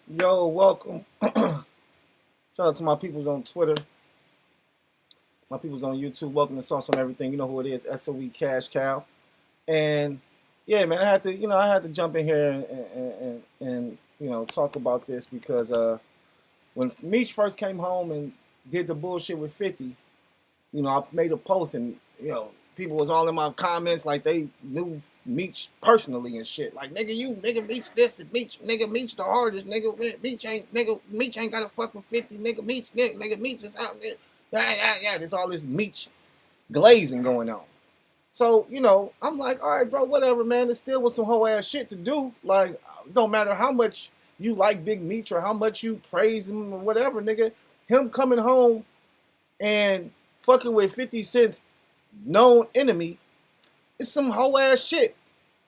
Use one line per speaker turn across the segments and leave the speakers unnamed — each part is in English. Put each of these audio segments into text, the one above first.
Yo, welcome. Shout out to my peoples on Twitter, my peoples on YouTube. Welcome to Sauce on Everything. You know who it is, SOE Cash Cow. And yeah, man, I had to jump in here and talk about this because when Meech first came home and did the bullshit with 50, I made a post and people was all in my comments like they knew Meech personally and shit. Like nigga Meech this and Meech Meech the hardest Meech ain't gotta fuck with 50 nigga Meech is out there. Yeah, there's all this Meech glazing going on. So, I'm like, all right, bro, whatever, man. It still was some whole ass shit to do. Like, no matter how much you like Big Meech or how much you praise him or whatever, nigga, him coming home and fucking with 50 Cent's known enemy is some whole ass shit.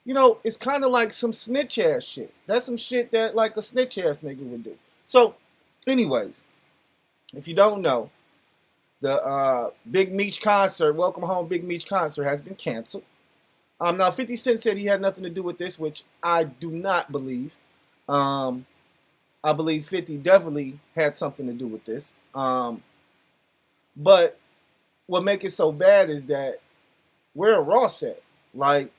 It's kind of like some snitch ass shit. That's some shit that like a snitch ass nigga would do. So, anyways, if you don't know, the Big Meech concert, Welcome Home Big Meech concert has been canceled. Now 50 Cent said he had nothing to do with this, which I do not believe. I believe 50 definitely had something to do with this. But what makes it so bad is that where Ross at? Like,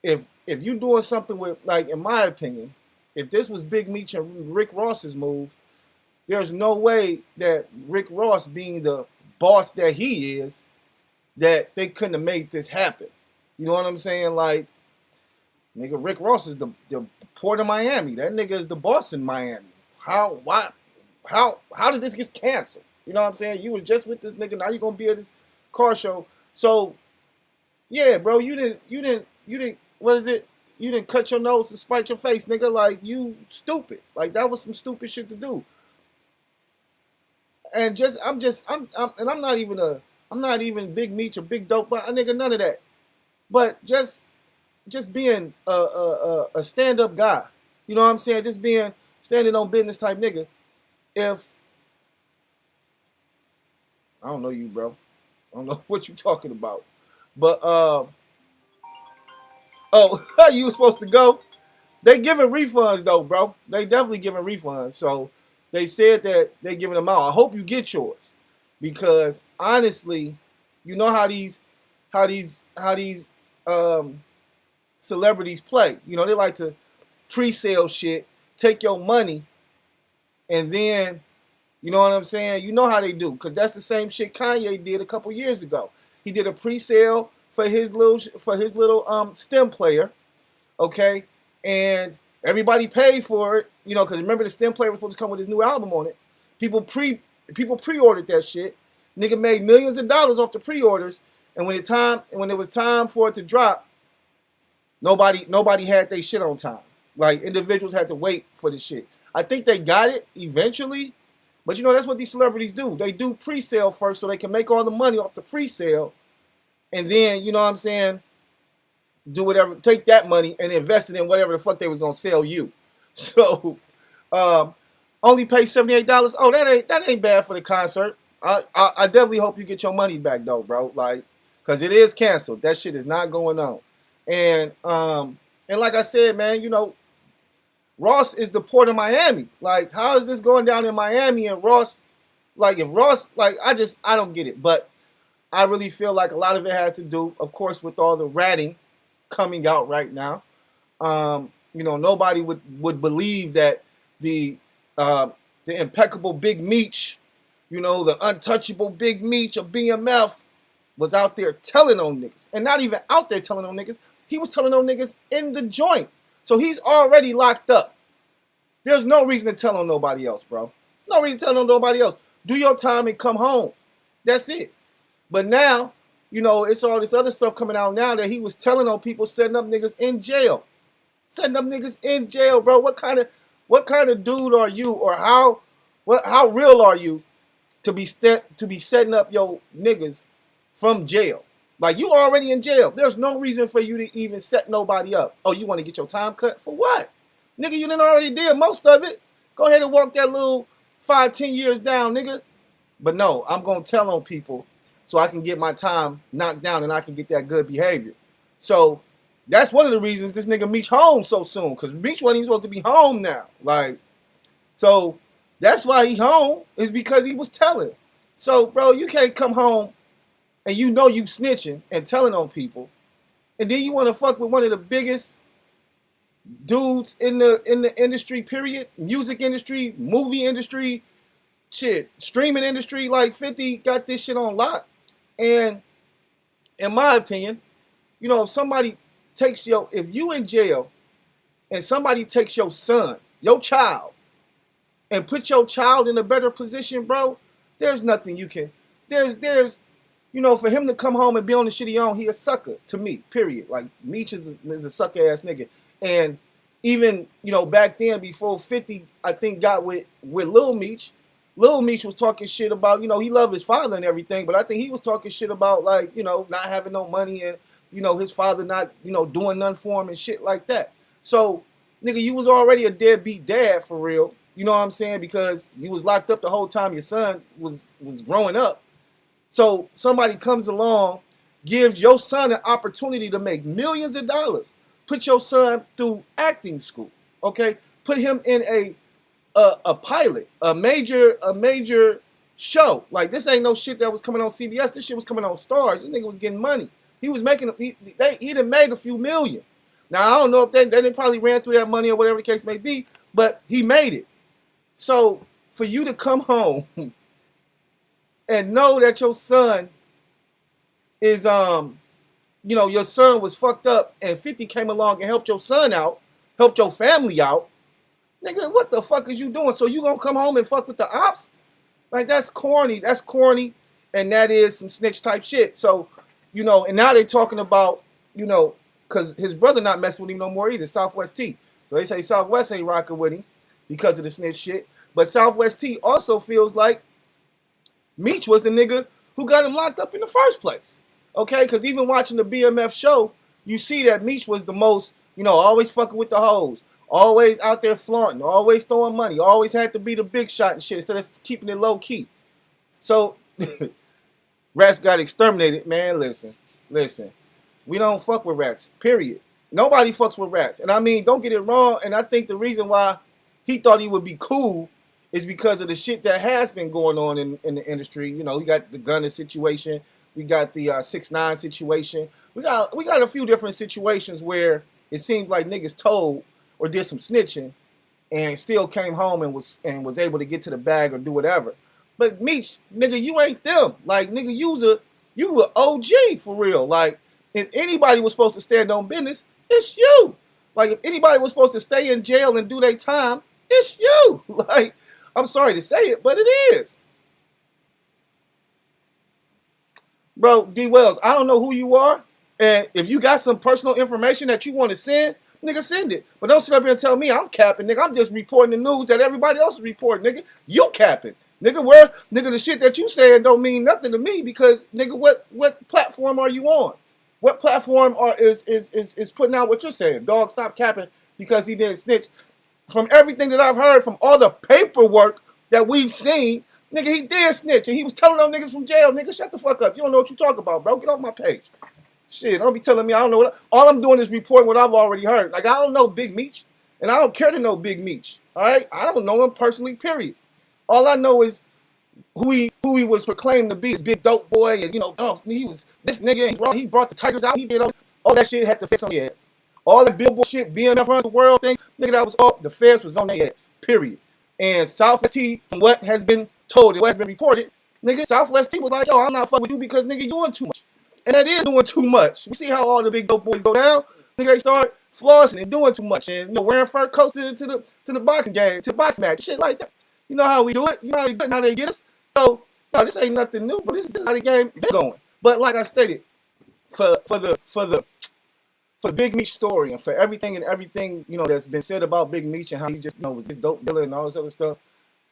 if you doing something with, like, in my opinion, if this was Big Meech and Rick Ross's move, there's no way that Rick Ross, being the boss that he is, that they couldn't have made this happen. You know what I'm saying? Like, nigga, Rick Ross is the port of Miami. That nigga is the boss in Miami. How did this get canceled? You know what I'm saying? You was just with this nigga, now you gonna be at this car show. So, yeah, bro, you didn't, what is it? You didn't cut your nose to spite your face, nigga. Like, you stupid. Like, that was some stupid shit to do. And I'm not even Big Meech or Big Dope, but nigga, none of that. But just being a stand-up guy. You know what I'm saying? Just being standing on business type nigga. If I don't know you, bro. I don't know what you talking about. But you were supposed to go. They giving refunds though, bro. They definitely giving refunds. So they said that they giving them out. I hope you get yours, because honestly, you know how these celebrities play. They like to pre-sale shit, take your money, and then, you know what I'm saying? You know how they do, because that's the same shit Kanye did a couple years ago. He did a pre-sale for his little stem player, okay, and everybody paid for it, because remember the stem player was supposed to come with his new album on it. People pre-ordered that shit. Nigga made millions of dollars off the pre-orders, and when it was time for it to drop, nobody had their shit on time. Like, individuals had to wait for the shit. I think they got it eventually, but that's what these celebrities do. They do pre-sale first so they can make all the money off the pre-sale, and then, you know what I'm saying, do whatever, take that money and invest it in whatever the fuck they was gonna sell you. So, only pay $78. Oh, that ain't bad for the concert. I definitely hope you get your money back though, bro. Like, cause it is canceled. That shit is not going on. And like I said, man, Ross is the port of Miami. Like, how is this going down in Miami and Ross? Like, if Ross, like, I don't get it. But I really feel like a lot of it has to do, of course, with all the ratting coming out right now. Nobody would believe that the impeccable Big Meech, the untouchable Big Meech of BMF was out there telling on niggas. And not even out there telling on niggas. He was telling on niggas in the joint. So he's already locked up. There's no reason to tell on nobody else, bro. No reason to tell on nobody else. Do your time and come home. That's it. But now, it's all this other stuff coming out now that he was telling on people, setting up niggas in jail. Setting up niggas in jail, bro. What kind of dude are you, or how real are you to be setting up your niggas from jail? Like, you already in jail. There's no reason for you to even set nobody up. Oh, you want to get your time cut? For what? Nigga, you done already did most of it. Go ahead and walk that little 5-10 years down, nigga. But no, I'm going to tell on people so I can get my time knocked down and I can get that good behavior. So that's one of the reasons this nigga Meech home so soon, because Meech wasn't even supposed to be home now. Like, So that's why he home, is because he was telling. So, bro, you can't come home and you know you snitching and telling on people, and then you want to fuck with one of the biggest dudes in the industry, period, music industry, movie industry, shit, streaming industry. Like 50 got this shit on lock. And in my opinion, you know, if you in jail and somebody takes your son, your child, and put your child in a better position, bro, there's nothing you can, there's, you know, for him to come home and be on the shit he on, he a sucker to me, period. Like, Meech is a sucker ass nigga. And even, you know, back then, before 50, I think, got with Lil Meech was talking shit about, you know, he loved his father and everything, but I think he was talking shit about, like, you know, not having no money and, you know, his father not, you know, doing nothing for him and shit like that. So, nigga, you was already a deadbeat dad for real. You know what I'm saying? Because you was locked up the whole time your son was growing up. So somebody comes along, gives your son an opportunity to make millions of dollars. Put your son through acting school, okay? Put him in a pilot, a major show. Like, this ain't no shit that was coming on CBS. This shit was coming on Stars. This nigga was getting money. He was making, he done made a few million. Now, I don't know if they probably ran through that money or whatever the case may be, but he made it. So for you to come home and know that your son is, you know, your son was fucked up and 50 came along and helped your son out, helped your family out, nigga, what the fuck is you doing? So you gonna come home and fuck with the ops? Like, that's corny, and that is some snitch type shit. So, you know, and now they talking about, you know, because his brother not messing with him no more either, Southwest T. So they say Southwest ain't rocking with him because of the snitch shit. But Southwest T also feels like Meech was the nigga who got him locked up in the first place. Okay? Because even watching the BMF show, you see that Meech was the most, you know, always fucking with the hoes, always out there flaunting, always throwing money, always had to be the big shot and shit instead of keeping it low key. So, rats got exterminated. Man, listen. We don't fuck with rats, period. Nobody fucks with rats. And I mean, don't get it wrong, and I think the reason why he thought he would be cool is because of the shit that has been going on in the industry. You know, we got the gunner situation, we got the 6ix9ine situation, we got a few different situations where it seems like niggas told or did some snitching and still came home and was able to get to the bag or do whatever. But Meech, nigga, you ain't them. Like, nigga, you were OG for real. Like, if anybody was supposed to stand on business, it's you. Like, if anybody was supposed to stay in jail and do their time, it's you. Like, I'm sorry to say it, but it is. Bro, D Wells, I don't know who you are, and if you got some personal information that you want to send, nigga, send it. But don't sit up here and tell me I'm capping, nigga. I'm just reporting the news that everybody else is reporting, nigga. You capping. Nigga, the shit that you saying don't mean nothing to me because, nigga, what platform are you on? What platform is putting out what you're saying? Dog, stop capping because he didn't snitch. From everything that I've heard, from all the paperwork that we've seen, nigga, he did snitch. And he was telling them niggas from jail, nigga, shut the fuck up. You don't know what you talking about, bro. Get off my page. Shit, don't be telling me I don't know what. All I'm doing is reporting what I've already heard. Like, I don't know Big Meech, and I don't care to know Big Meech. All right? I don't know him personally, period. All I know is who he was proclaimed to be, this big dope boy, and, you know, oh, he was this nigga, and he brought the Tigers out, he did all that shit had to fix on their ass. All the billboard shit, BMF runs the world thing, nigga, that was all, the feds was on their ass, period. And Southwest T, from what has been told and what has been reported, nigga, Southwest T was like, yo, I'm not fucking with you because, nigga, you doing too much. And that is doing too much. We see how all the big dope boys go down, nigga, they start flossing and doing too much, and, you know, wearing fur coats to the boxing game, to the boxing match, shit like that. You know how we do it, you know how we do it, how they get us. So, no, this ain't nothing new, but this is how the game been going. But like I stated, for the Big Meech story and for everything you know that's been said about Big Meech and how he just, you know, was this dope dealer and all this other stuff,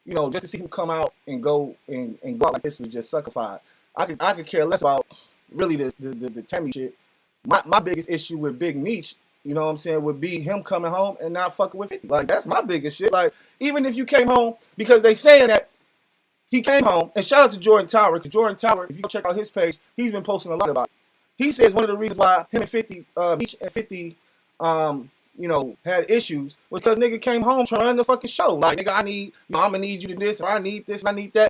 you know, just to see him come out and go out like this was just suckified. I could care less about really the Tammy shit. My biggest issue with Big Meech, you know what I'm saying, would be him coming home and not fucking with 50. Like, that's my biggest shit. Like, even if you came home, because they saying that he came home, and shout out to Jordan Tower, because Jordan Tower, if you go check out his page, he's been posting a lot about it. He says one of the reasons why him and 50, Meech and 50, had issues was because nigga came home trying to fucking show. Like, nigga, I need, I'm gonna need you to this, or I need this, and I need that.